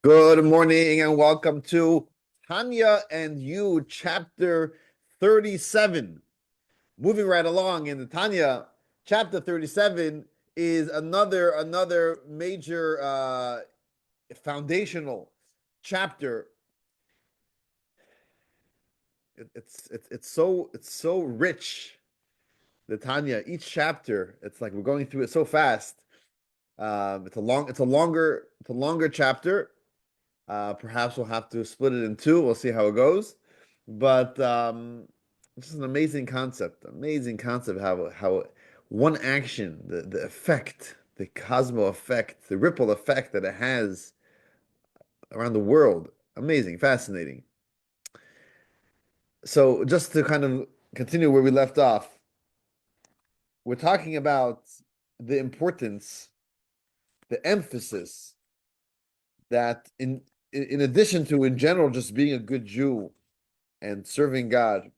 Good morning and welcome to Tanya and You Chapter 37. Moving right along in the Tanya, Chapter 37 is another major foundational chapter. It's so rich. The Tanya, each chapter, it's like we're going through it so fast. It's a longer chapter. Perhaps we'll have to split it in two. We'll see how it goes. But it's just an amazing concept how one action, the effect, the cosmo effect, the ripple effect that it has around the world. Amazing, fascinating. So just to kind of continue where we left off, we're talking about the importance, the emphasis that in addition to in general just being a good Jew and serving God.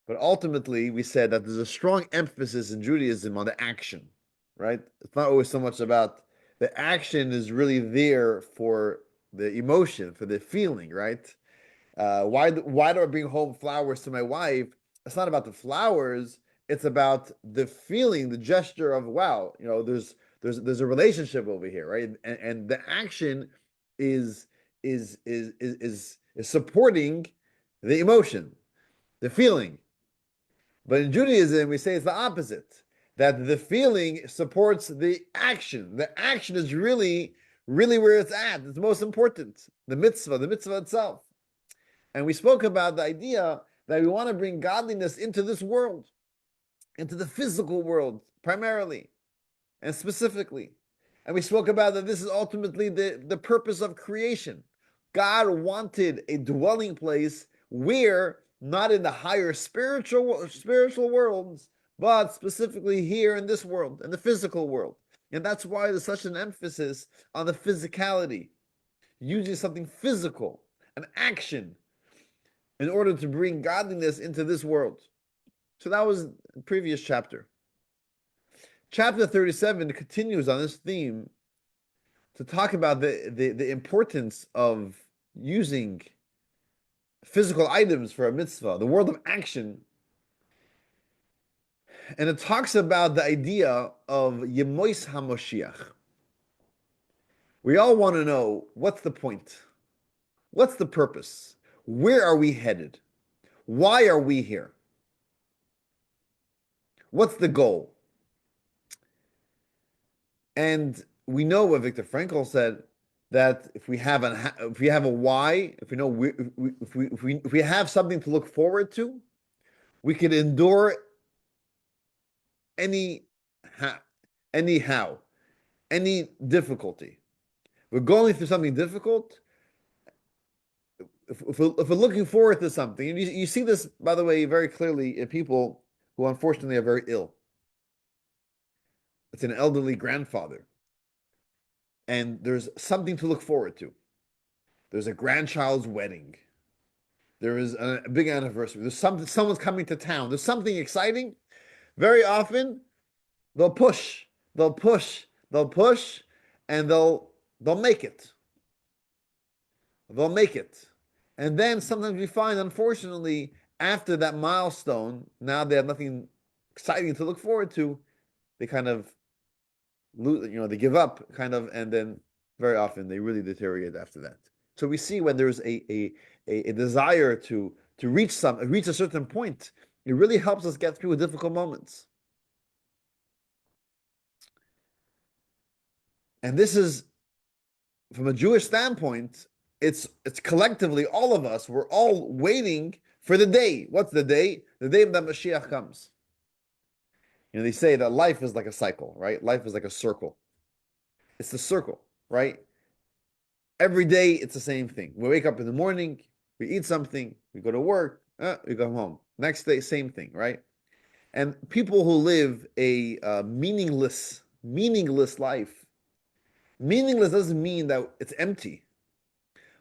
But ultimately, we said that there's a strong emphasis in Judaism on the action, right? It's not always so much about the action is really there for the emotion, for the feeling, right? Why do I bring home flowers to my wife? It's not about the flowers. It's about the feeling, the gesture of wow. There's a relationship over here, right? And the action is is supporting the emotion, the feeling. But in Judaism, we say it's the opposite, that the feeling supports the action. The action is really where it's at. It's most important. The mitzvah itself. And we spoke about the idea that we want to bring godliness into this world, into the physical world, primarily and specifically. And we spoke about that this is ultimately the purpose of creation. God wanted a dwelling place where, not in the higher spiritual worlds, but specifically here in this world, in the physical world. And that's why there's such an emphasis on the physicality, using something physical, an action, in order to bring godliness into this world. So that was the previous chapter. Chapter 37 continues on this theme to talk about the importance of using physical items for a mitzvah, the world of action. And it talks about the idea of Yemois HaMoshiach. We all want to know, what's the point? What's the purpose? Where are we headed? Why are we here? What's the goal? And we know what Viktor Frankl said, that if we have a why, if we know if we have something to look forward to, we can endure any anyhow, any difficulty. We're going through something difficult. If we're looking forward to something, and you see this, by the way, very clearly in people who unfortunately are very ill. It's an elderly grandfather, and there's something to look forward to. There's a grandchild's wedding. There is a big anniversary. There's something. Someone's coming to town. There's something exciting. Very often, they'll push, they'll push, they'll push, and they'll make it. They'll make it. And then sometimes we find, unfortunately, after that milestone, now they have nothing exciting to look forward to. They kind of lose, they give up, kind of, and then very often they really deteriorate after that. So we see when there's a desire to reach a certain point, it really helps us get through difficult moments. And this is, from a Jewish standpoint, it's collectively all of us. We're all waiting for the day. What's the day? The day that Mashiach comes. They say that life is like a cycle, right? Life is like a circle. It's the circle, right? Every day it's the same thing. We wake up in the morning, we eat something, we go to work, we go home. Next day, same thing, right? And people who live a meaningless life. Meaningless doesn't mean that it's empty,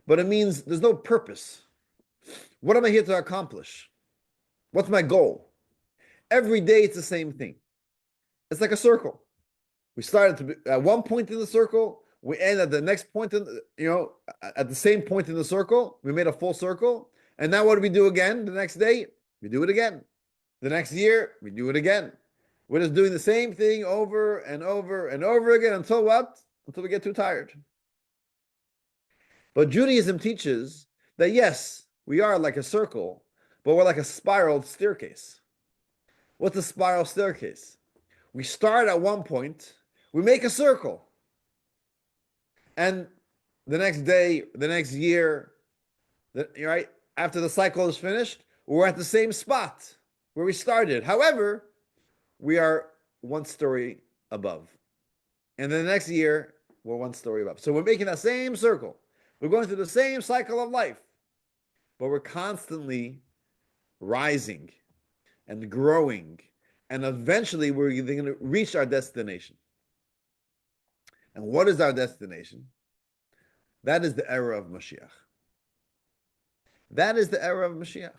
but it means there's no purpose. What am I here to accomplish? What's my goal? Every day it's the same thing. It's like a circle. We started at one point in the circle, We end at the next point at the same point in the circle. We made a full circle. And now what do we do again the next day? We do it again. The next year, we do it again. We're just doing the same thing over and over and over again until what? Until we get too tired. But Judaism teaches that yes, we are like a circle, but we're like a spiral staircase. What's a spiral staircase? We start at one point, we make a circle. And the next day, the next year, right after the cycle is finished, we're at the same spot where we started. However, we are one story above. And then the next year, we're one story above. So we're making that same circle. We're going through the same cycle of life, but we're constantly rising and growing. And eventually, we're going to reach our destination. And what is our destination? That is the era of Mashiach. That is the era of Mashiach.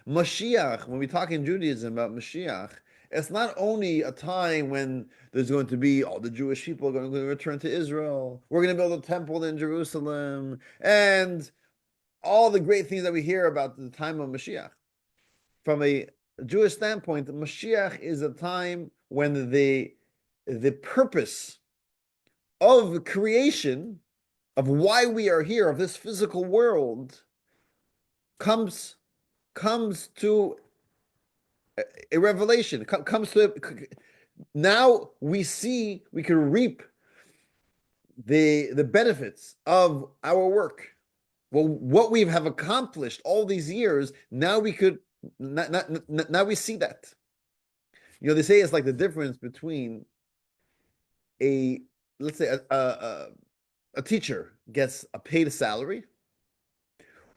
Mashiach, when we talk in Judaism about Mashiach, it's not only a time when there's going to be all the Jewish people are going to return to Israel. We're going to build a temple in Jerusalem, and all the great things that we hear about the time of Mashiach. From a Jewish standpoint, Mashiach is a time when the purpose of creation, of why we are here, of this physical world, comes to a revelation, comes to now we can reap the benefits of our work. Well, what we have accomplished all these years, now we could now we see that. They say it's like the difference between let's say a teacher gets a paid salary,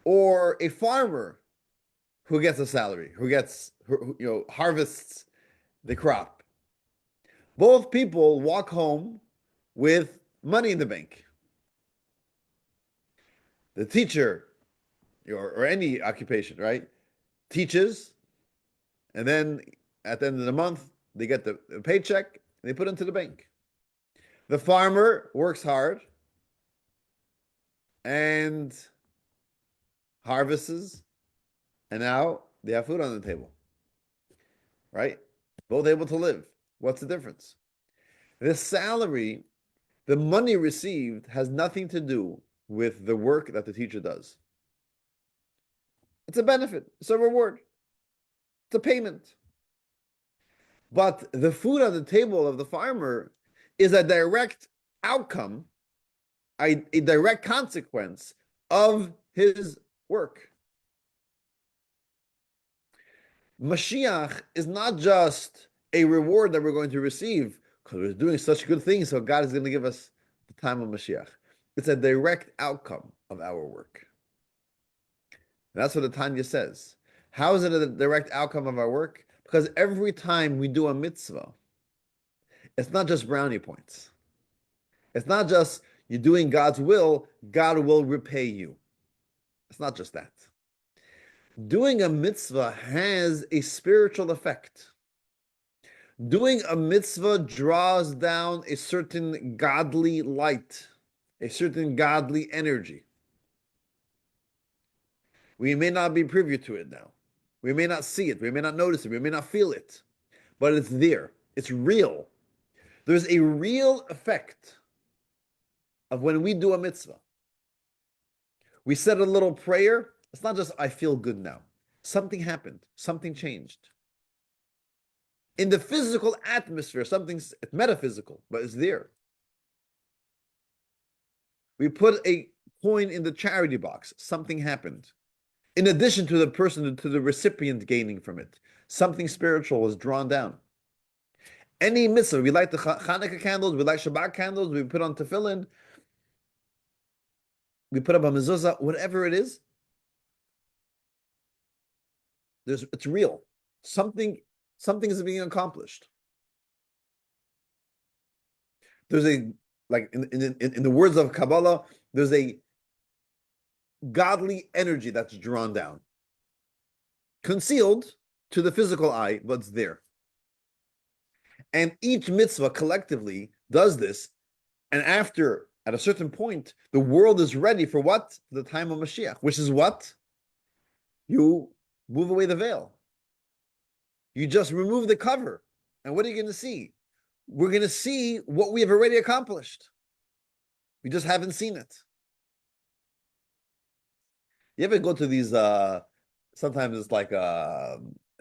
or a farmer who gets a salary, who harvests the crop. Both people walk home with money in the bank. The teacher, or any occupation, right, teaches, and then at the end of the month, they get the paycheck, and they put it into the bank. The farmer works hard and harvests, and now they have food on the table, right? Both able to live. What's the difference? The salary, the money received, has nothing to do with the work that the teacher does. It's a benefit. It's a reward. It's a payment. But the food on the table of the farmer is a direct outcome, a direct consequence of his work. Mashiach is not just a reward that we're going to receive because we're doing such good things, so God is going to give us the time of Mashiach. It's a direct outcome of our work. That's what the Tanya says. How is it a direct outcome of our work? Because every time we do a mitzvah, it's not just brownie points. It's not just you're doing God's will, God will repay you. It's not just that. Doing a mitzvah has a spiritual effect. Doing a mitzvah draws down a certain godly light, a certain godly energy. We may not be privy to it now. We may not see it. We may not notice it. We may not feel it. But it's there. It's real. There's a real effect of when we do a mitzvah. We said a little prayer. It's not just, I feel good now. Something happened. Something changed. In the physical atmosphere, something's metaphysical, but it's there. We put a coin in the charity box. Something happened. In addition to the recipient gaining from it, something spiritual is drawn down. Any mitzvah, we light the Hanukkah candles, we light Shabbat candles, we put on tefillin, we put up a mezuzah, whatever it is, it's real. Something is being accomplished. There's in the words of Kabbalah, there's a godly energy that's drawn down, concealed to the physical eye, but it's there. And each mitzvah collectively does this, and after at a certain point, the world is ready for what? The time of Mashiach, which is what? You move away the veil. You just remove the cover. And what are you going to see? We're going to see what we have already accomplished. We just haven't seen it. You ever go to these, sometimes it's like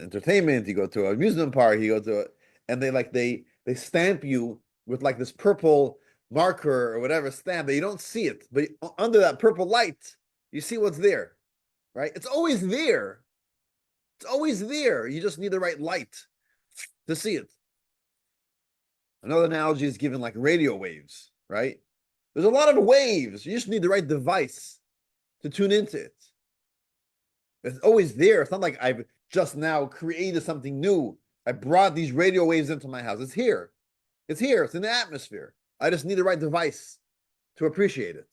entertainment, you go to an amusement park, you go to it, and they stamp you with like this purple marker or whatever stamp that you don't see it, but under that purple light, you see what's there, right? It's always there. It's always there. You just need the right light to see it. Another analogy is given like radio waves, right? There's a lot of waves. You just need the right device to tune into it. It's always there. It's not like I've just now created something new. I brought these radio waves into my house. It's here. It's here. It's in the atmosphere. I just need the right device to appreciate it.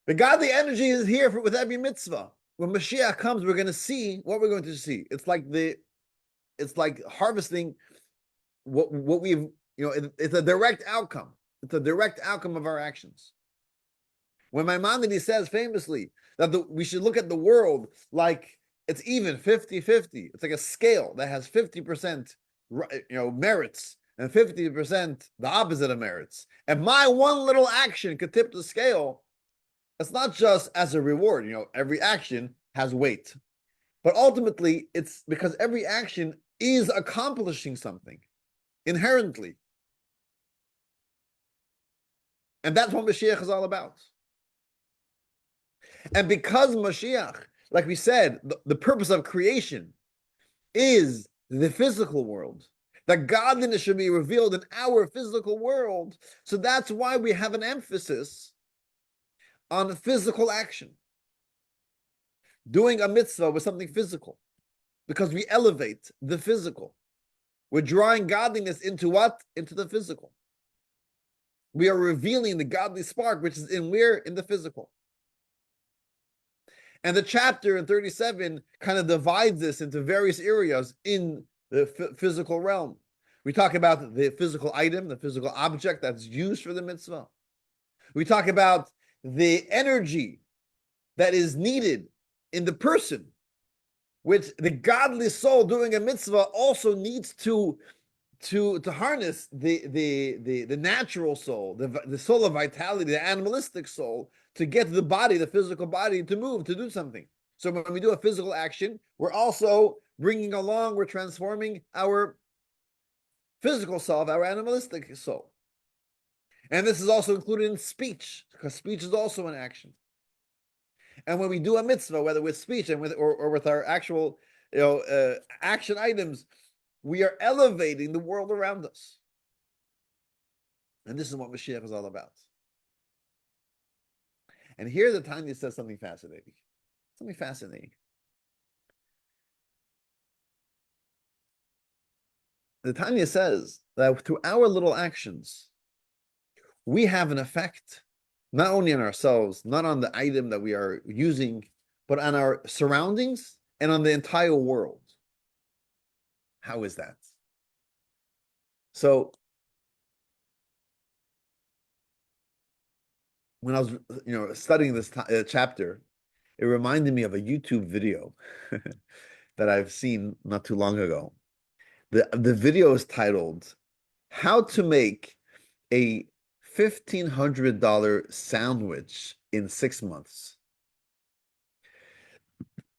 The godly energy is here with every mitzvah. When Mashiach comes, we're going to see what we're going to see. It's like harvesting what we've, it's a direct outcome. It's a direct outcome of our actions. When Maimonides says famously that we should look at the world like it's even 50-50. It's like a scale that has 50% merits and 50% the opposite of merits. And my one little action could tip the scale. It's not just as a reward. Every action has weight. But ultimately, it's because every action is accomplishing something inherently. And that's what Mashiach is all about. And because Mashiach, like we said, the purpose of creation is the physical world. That godliness should be revealed in our physical world. So that's why we have an emphasis on physical action. Doing a mitzvah with something physical. Because we elevate the physical. We're drawing godliness into what? Into the physical. We are revealing the godly spark, which is in the physical. And the chapter in 37 kind of divides this into various areas in the physical realm. We talk about the physical item, the physical object that's used for the mitzvah. We talk about the energy that is needed in the person, which the godly soul doing a mitzvah also needs to harness the natural soul, the soul of vitality, the animalistic soul, to get the body, the physical body, to move, to do something. So when we do a physical action, we're also we're transforming our physical self, our animalistic soul. And this is also included in speech, because speech is also an action. And when we do a mitzvah, whether with speech and with our actual action items, we are elevating the world around us. And this is what Mashiach is all about. And here the Tanya says something fascinating. Something fascinating. The Tanya says that through our little actions, we have an effect, not only on ourselves, not on the item that we are using, but on our surroundings and on the entire world. How is that? So, when I was, studying this chapter, it reminded me of a YouTube video that I've seen not too long ago. The video is titled "How to Make a $1,500 Sandwich in 6 Months."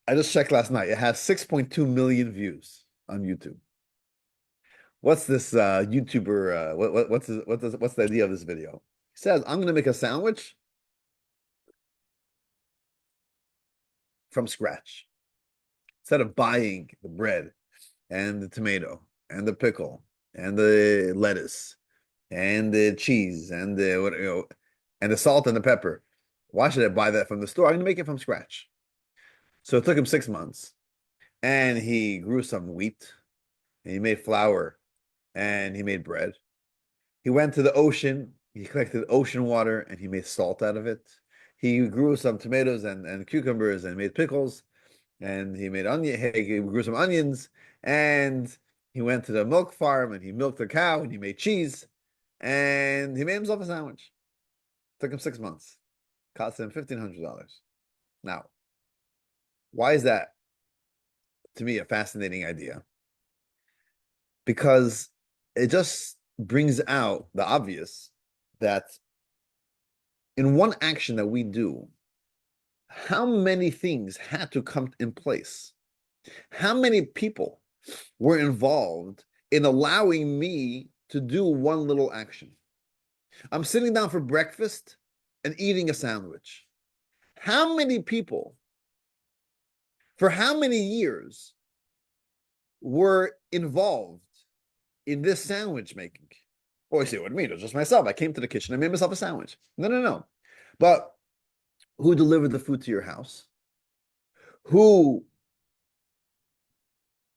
I just checked last night. It has 6.2 million views on YouTube. What's this YouTuber? What's the idea of this video? He says, "I'm going to make a sandwich from scratch. Instead of buying the bread and the tomato and the pickle and the lettuce and the cheese and the salt and the pepper. Why should I buy that from the store? I'm going to make it from scratch." So it took him 6 months, and he grew some wheat, and he made flour, and he made bread. He went to the ocean. He collected ocean water, and he made salt out of it. He grew some tomatoes and cucumbers and made pickles, and he grew some onions, and he went to the milk farm, and he milked a cow, and he made cheese. and he made himself a sandwich. Took him 6 months. Cost him $1,500. Now, why is that to me a fascinating idea? Because it just brings out the obvious that in one action that we do, how many things had to come in place? How many people were involved in allowing me to do one little action? I'm sitting down for breakfast and eating a sandwich. How many people, for how many years, were involved in this sandwich making? Oh, I see what I mean. It was just myself. I came to the kitchen. I made myself a sandwich. No, no, no. But who delivered the food to your house? Who,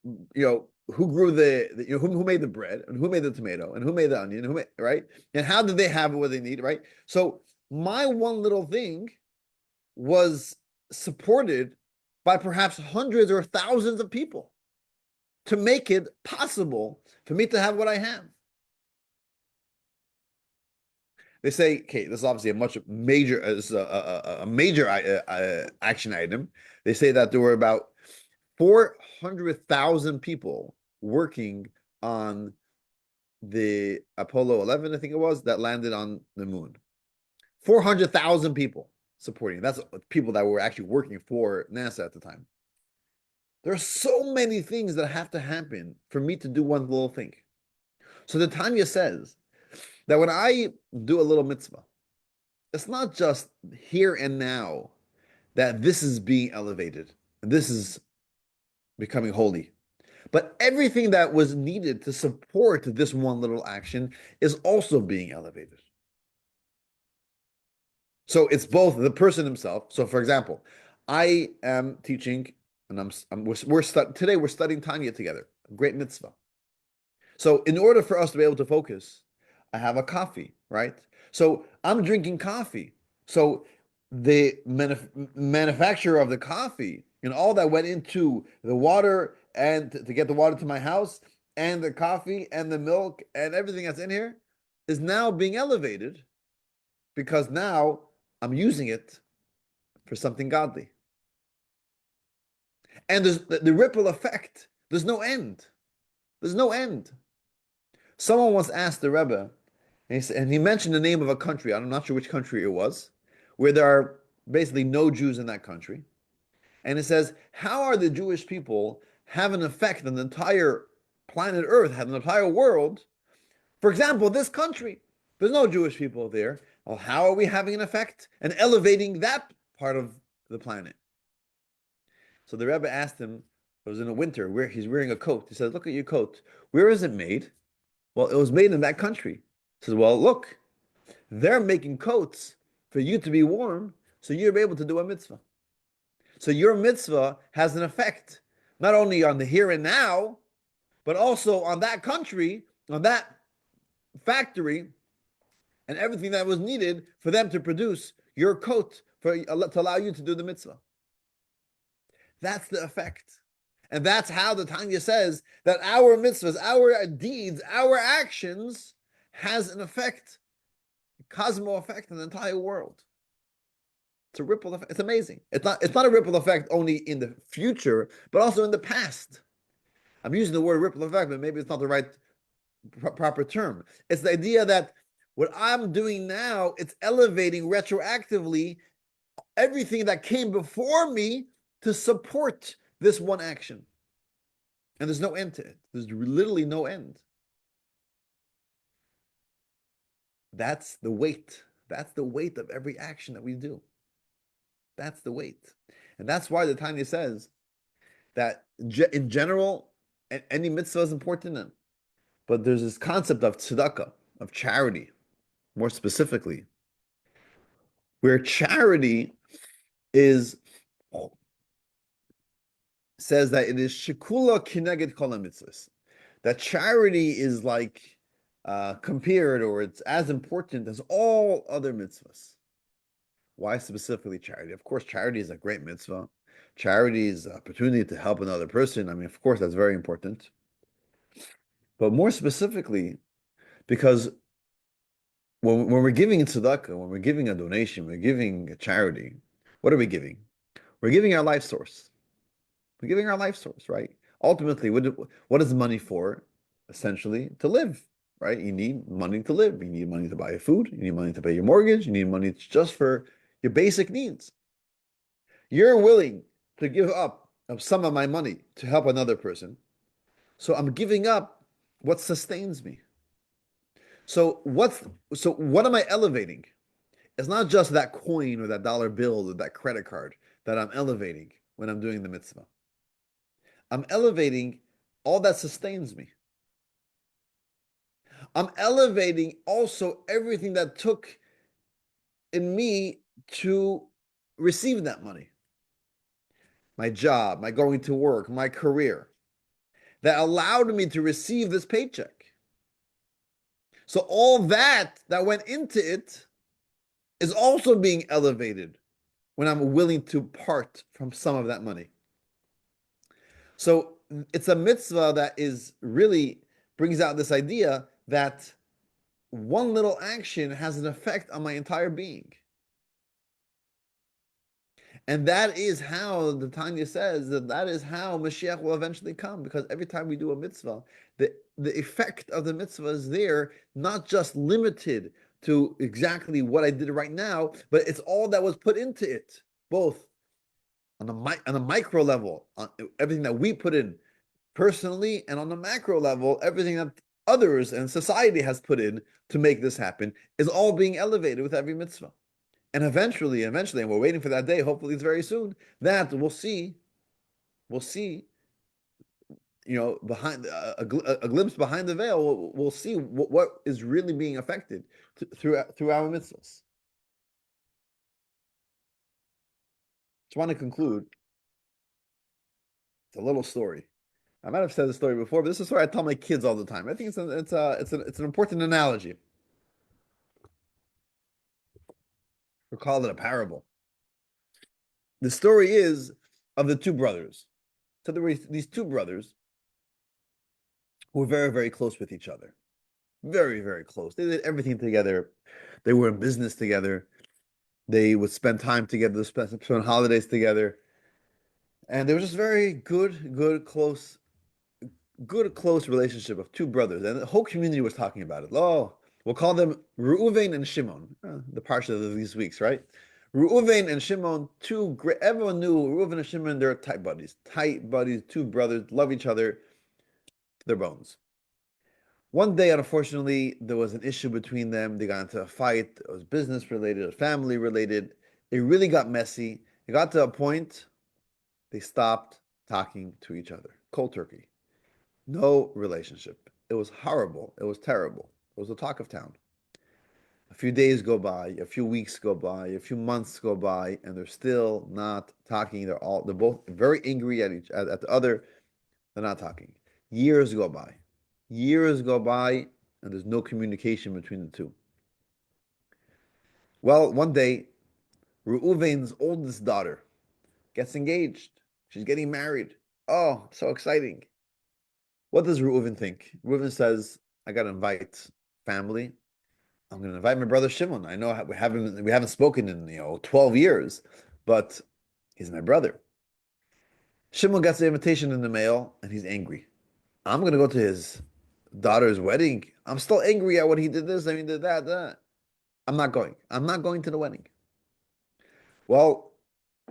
who grew who made the bread and who made the tomato and who made the onion, right? And how did they have what they need, right? So my one little thing was supported by perhaps hundreds or thousands of people to make it possible for me to have what I have. They say, okay, this is obviously a much major, a major action item. They say that there were about 400,000 people working on the Apollo 11, I think it was, that landed on the moon. 400,000 people supporting. That's people that were actually working for NASA at the time. There are so many things that have to happen for me to do one little thing. So the Tanya says that when I do a little mitzvah, it's not just here and now that this is being elevated and this is becoming holy, but everything that was needed to support this one little action is also being elevated. So it's both the person himself. So, for example, I am teaching, and today we're studying Tanya together. Great mitzvah. So, in order for us to be able to focus, I have a coffee, right? So I'm drinking coffee. So the manufacturer of the coffee and all that went into the water and to get the water to my house and the coffee and the milk and everything that's in here is now being elevated because now I'm using it for something godly. And there's the ripple effect. There's no end. There's no end. Someone once asked the Rebbe, and he mentioned the name of a country. I'm not sure which country it was, where there are basically no Jews in that country. And it says, how are the Jewish people have an effect on the entire planet Earth, have an entire world? For example, this country, there's no Jewish people there. Well, how are we having an effect and elevating that part of the planet? So the Rebbe asked him, it was in the winter, where he's wearing a coat. He says, look at your coat. Where is it made? Well, it was made in that country. He says, well, look, they're making coats for you to be warm, so you're able to do a mitzvah. So your mitzvah has an effect, not only on the here and now, but also on that country, on that factory, and everything that was needed for them to produce your coat to allow you to do the mitzvah. That's the effect. And that's how the Tanya says that our mitzvahs, our deeds, our actions has an effect, a cosmo effect on the entire world. It's a ripple effect. It's amazing. It's not a ripple effect only in the future, but also in the past. I'm using the word ripple effect, but maybe it's not the right proper term. It's the idea that what I'm doing now, it's elevating retroactively everything that came before me to support this one action. And there's no end to it. There's literally no end. That's the weight. That's the weight of every action that we do. That's the weight. And that's why the Tanya says that in general, any mitzvah is important, but there's this concept of tzedakah, of charity, more specifically, where charity is says that it is shikula kineged kol mitzvahs. That charity is like compared, or it's as important as all other mitzvahs. Why specifically charity? Of course, charity is a great mitzvah. Charity is an opportunity to help another person. I mean, of course, that's very important. But more specifically, because when we're giving in tzedakah, when we're giving a donation, we're giving a charity, what are we giving? We're giving our life source. We're giving our life source, right? Ultimately, what is money for? Essentially, to live, right? You need money to live. You need money to buy food. You need money to pay your mortgage. You need money just for your basic needs. You're willing to give up some of my money to help another person. So I'm giving up what sustains me. So what am I elevating? It's not just that coin or that dollar bill or that credit card that I'm elevating when I'm doing the mitzvah. I'm elevating all that sustains me. I'm elevating also everything that took in me to receive that money. My job, my going to work, my career that allowed me to receive this paycheck. So all that went into it is also being elevated when I'm willing to part from some of that money. So it's a mitzvah that is really brings out this idea that one little action has an effect on my entire being. And that is how the Tanya says that is how Mashiach will eventually come, because every time we do a mitzvah, the effect of the mitzvah is there, not just limited to exactly what I did right now, but it's all that was put into it, both on a micro level, on everything that we put in personally, and on the macro level, everything that others and society has put in to make this happen is all being elevated with every mitzvah. And eventually, and we're waiting for that day, hopefully it's very soon, that we'll see, behind a glimpse behind the veil, we'll see what is really being affected through our mitzvahs. Just want to conclude. It's a little story. I might have said the story before, but this is a story I tell my kids all the time. I think it's an important analogy. We call it a parable. The story is of the two brothers. So there were these two brothers who were very, very close with each other. Very, very close. They did everything together. They were in business together. They would spend time together, spend holidays together. And there was just very close relationship of two brothers. And the whole community was talking about it. Oh, we'll call them Reuven and Shimon, the parsha of these weeks, right? Reuven and Shimon, two great, everyone knew Reuven and Shimon, they're tight buddies, two brothers, love each other to their bones. One day, unfortunately, there was an issue between them. They got into a fight. It was business related, family related. It really got messy. It got to a point they stopped talking to each other. Cold turkey. No relationship. It was horrible. It was terrible. It was the talk of town. A few days go by, a few weeks go by, a few months go by, and they're still not talking. They're both very angry at the other. They're not talking. Years go by. Years go by, and there's no communication between the two. Well, one day, Reuven's oldest daughter gets engaged. She's getting married. Oh, so exciting. What does Reuven think? Reuven says, I gotta invite family. I'm gonna invite my brother Shimon. I know we haven't spoken in 12 years, but he's my brother. Shimon gets the invitation in the mail and he's angry. I'm gonna go to his daughter's wedding. I'm still angry at what he did this, did that. I'm not going. I'm not going to the wedding. Well,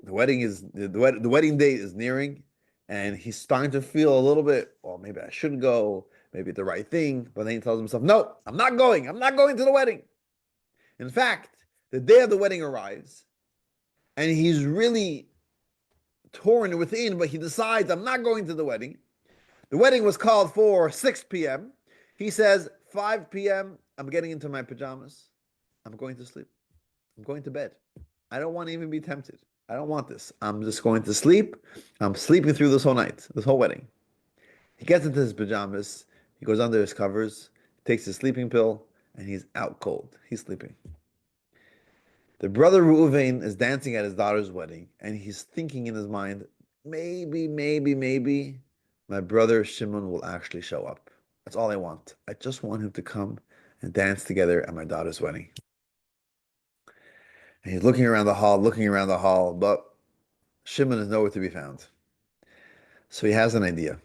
the wedding date is nearing, and he's starting to feel a little bit, well, maybe I should go, maybe it's the right thing, but then he tells himself, no, I'm not going. I'm not going to the wedding. In fact, the day of the wedding arrives, and he's really torn within, but he decides, I'm not going to the wedding. The wedding was called for 6 p.m. He says, 5 p.m., I'm getting into my pajamas. I'm going to sleep. I'm going to bed. I don't want to even be tempted. I don't want this. I'm just going to sleep. I'm sleeping through this whole night, this whole wedding. He gets into his pajamas. He goes under his covers, takes his sleeping pill, and he's out cold. He's sleeping. The brother Reuven is dancing at his daughter's wedding, and he's thinking in his mind, maybe my brother Shimon will actually show up. That's all I want. I just want him to come and dance together at my daughter's wedding. And he's looking around the hall, looking around the hall, but Shimon is nowhere to be found. So he has an idea.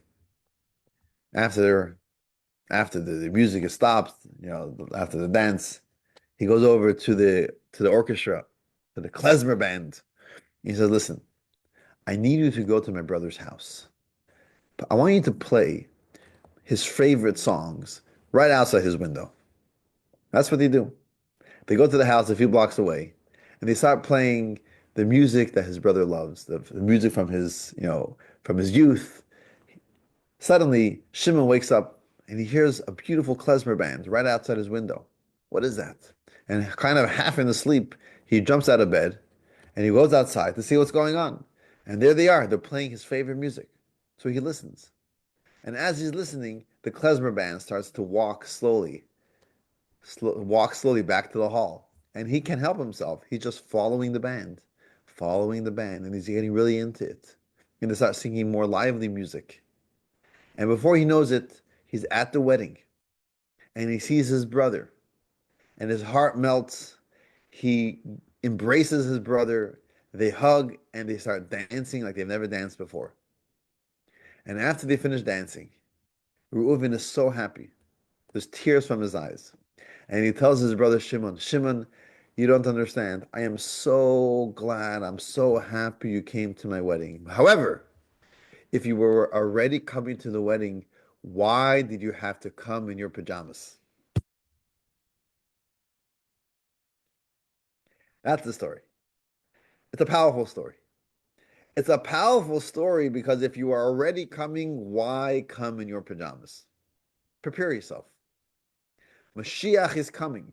After after the music is stopped, after the dance, he goes over to the orchestra, to the klezmer band. He says, "Listen, I need you to go to my brother's house. I want you to play his favorite songs right outside his window." That's what they do. They go to the house a few blocks away, and they start playing the music that his brother loves, the music from from his youth. Suddenly, Shimon wakes up and he hears a beautiful klezmer band right outside his window. What is that? And kind of half in the sleep, he jumps out of bed and he goes outside to see what's going on. And there they are. They're playing his favorite music. So he listens. And as he's listening, the klezmer band starts to walk slowly back to the hall. And he can't help himself. He's just following the band, and he's getting really into it. And they start singing more lively music. And before he knows it, he's at the wedding, and he sees his brother, and his heart melts. He embraces his brother. They hug, and they start dancing like they've never danced before. And after they finish dancing, Reuven is so happy. There's tears from his eyes. And he tells his brother Shimon, Shimon, you don't understand. I am so glad. I'm so happy you came to my wedding. However, if you were already coming to the wedding, why did you have to come in your pajamas? That's the story. It's a powerful story. It's a powerful story because if you are already coming, why come in your pajamas? Prepare yourself. Mashiach is coming.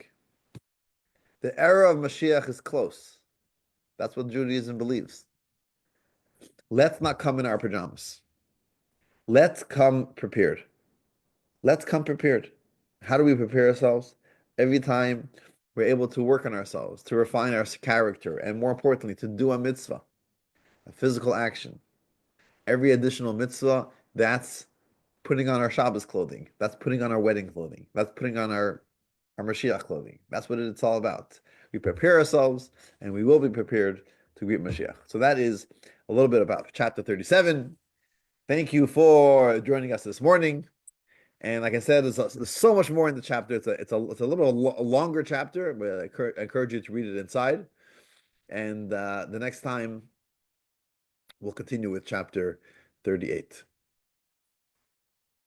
The era of Mashiach is close. That's what Judaism believes. Let's not come in our pajamas. Let's come prepared. Let's come prepared. How do we prepare ourselves? Every time we're able to work on ourselves, to refine our character, and more importantly, to do a mitzvah, a physical action. Every additional mitzvah, that's putting on our Shabbos clothing. That's putting on our wedding clothing. That's putting on our Mashiach clothing. That's what it's all about. We prepare ourselves, and we will be prepared to greet Mashiach. So that is a little bit about chapter 37. Thank you for joining us this morning. And like I said, there's so much more in the chapter. It's a little longer chapter, but I encourage you to read it inside. And the next time we'll continue with chapter 38.